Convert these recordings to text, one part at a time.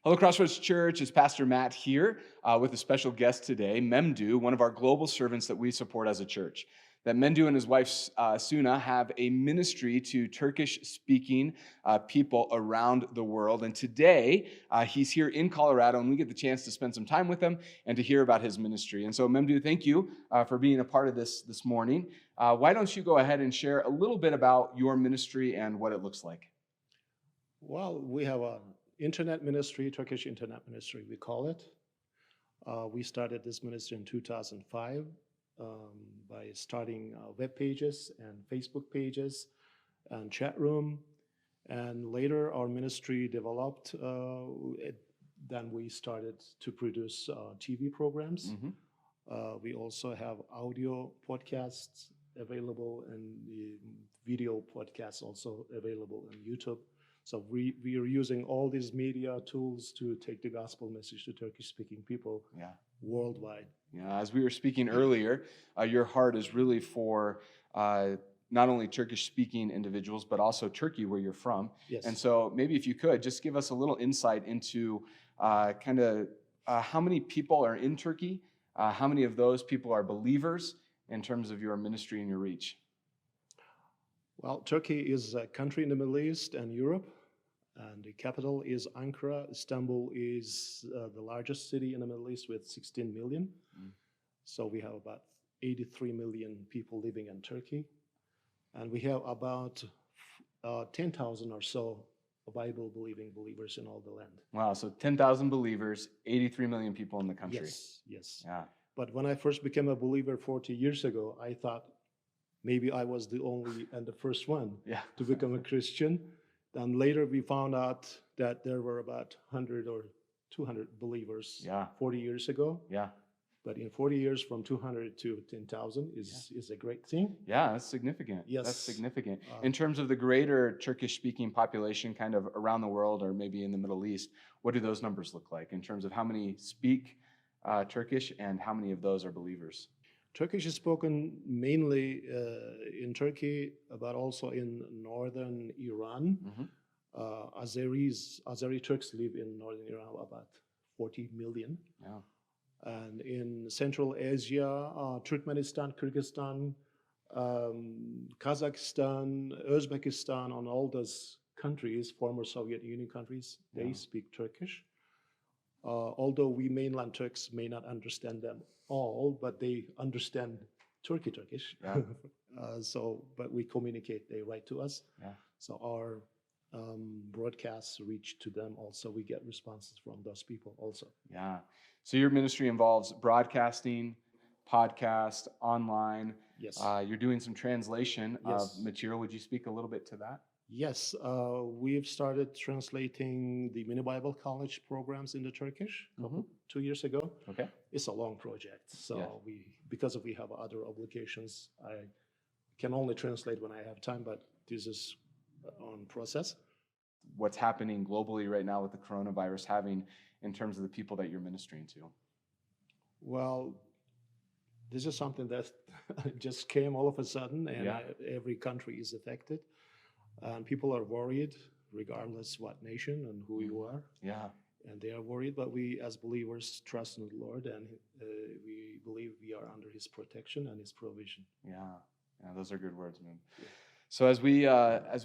Hello, Crossroads Church. It's Pastor Matt here with a special guest today, Mindu, one of our global servants that we support as a church. That Mindu and his wife Suna have a ministry to Turkish-speaking people around the world. And today, he's here in Colorado, and we get the chance to spend some time with him and to hear about his ministry. And so, Mindu, thank you for being a part of this morning. Why don't you go ahead and share a little bit about your ministry and what it looks like? Well, we have an internet ministry, Turkish internet ministry, we call it. We started this ministry in 2005 by starting web pages and Facebook pages and chat room. And later our ministry developed. Then we started to produce TV programs. We also have audio podcasts available and the video podcasts also available on YouTube. So we are using all these media tools to take the gospel message to Turkish-speaking people worldwide. Yeah, as we were speaking earlier, your heart is really for not only Turkish-speaking individuals, but also Turkey, where you're from. Yes. And so maybe if you could, just give us a little insight into how many people are in Turkey, how many of those people are believers in terms of your ministry and your reach. Well, Turkey is a country in the Middle East and Europe, and the capital is Ankara. Istanbul is the largest city in the Middle East with 16 million. So we have about 83 million people living in Turkey. And we have about 10,000 or so Bible-believing believers in all the land. Wow, so 10,000 believers, 83 million people in the country. Yes. Yeah. But when I first became a believer 40 years ago, I thought maybe I was the only and the first one to become a Christian. Then later we found out that there were about 100 or 200 believers 40 years ago. Yeah. But in 40 years, from 200 to 10,000 is a great thing. Yeah, that's significant. Yes. That's significant. In terms of the greater Turkish-speaking population kind of around the world or maybe in the Middle East, what do those numbers look like in terms of how many speak Turkish and how many of those are believers? Turkish is spoken mainly in Turkey, but also in northern Iran. Azeri Turks live in northern Iran, about 40 million. Yeah. And in Central Asia, Turkmenistan, Kyrgyzstan, Kazakhstan, Uzbekistan, and all those countries, former Soviet Union countries, they speak Turkish. Although we mainland Turks may not understand them all, but they understand Turkish. Yeah. But we communicate, they write to us. Yeah. So our broadcasts reach to them also. We get responses from those people also. Yeah. So your ministry involves broadcasting, podcast, online. Yes. You're doing some translation of material. Would you speak a little bit to that? Yes, we've started translating the Mini Bible College programs into Turkish 2 years ago. Okay. It's a long project, so because we have other obligations, I can only translate when I have time, but this is on process. What's happening globally right now with the coronavirus having in terms of the people that you're ministering to? Well, this is something that just came all of a sudden, and every country is affected. And people are worried, regardless what nation and who you are. Yeah. And they are worried, but we as believers trust in the Lord, and we believe we are under His protection and His provision. Yeah, those are good words, man. Yeah. So as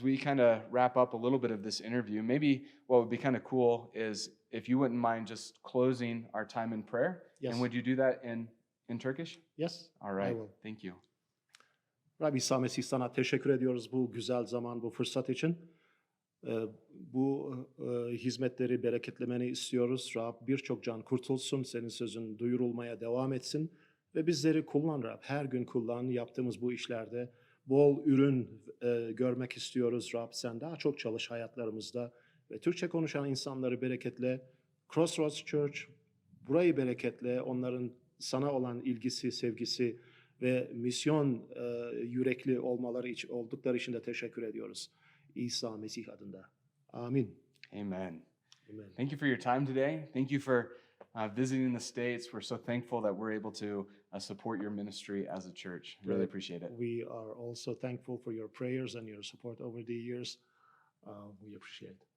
we kind of wrap up a little bit of this interview, maybe what would be kind of cool is if you wouldn't mind just closing our time in prayer. Yes. And would you do that in Turkish? Yes. All right. I will. Thank you. Rabbi İsa Mesih, sana teşekkür ediyoruz bu güzel zaman, bu fırsat için. Bu hizmetleri bereketlemeni istiyoruz. Rab, birçok can kurtulsun, senin sözün duyurulmaya devam etsin. Ve bizleri kullan Rab, her gün kullan yaptığımız bu işlerde. Bol ürün görmek istiyoruz Rab, sen daha çok çalış hayatlarımızda. Ve Türkçe konuşan insanları bereketle. Crossroads Church, burayı bereketle, onların sana olan ilgisi, sevgisi ve misyon yürekli oldukları için de teşekkür ediyoruz. İsa Mesih adında. Amin. Amen. Amen. Thank you for your time today. Thank you for visiting the States. We're so thankful that we're able to support your ministry as a church. Really appreciate it. We are also thankful for your prayers and your support over the years. We appreciate it.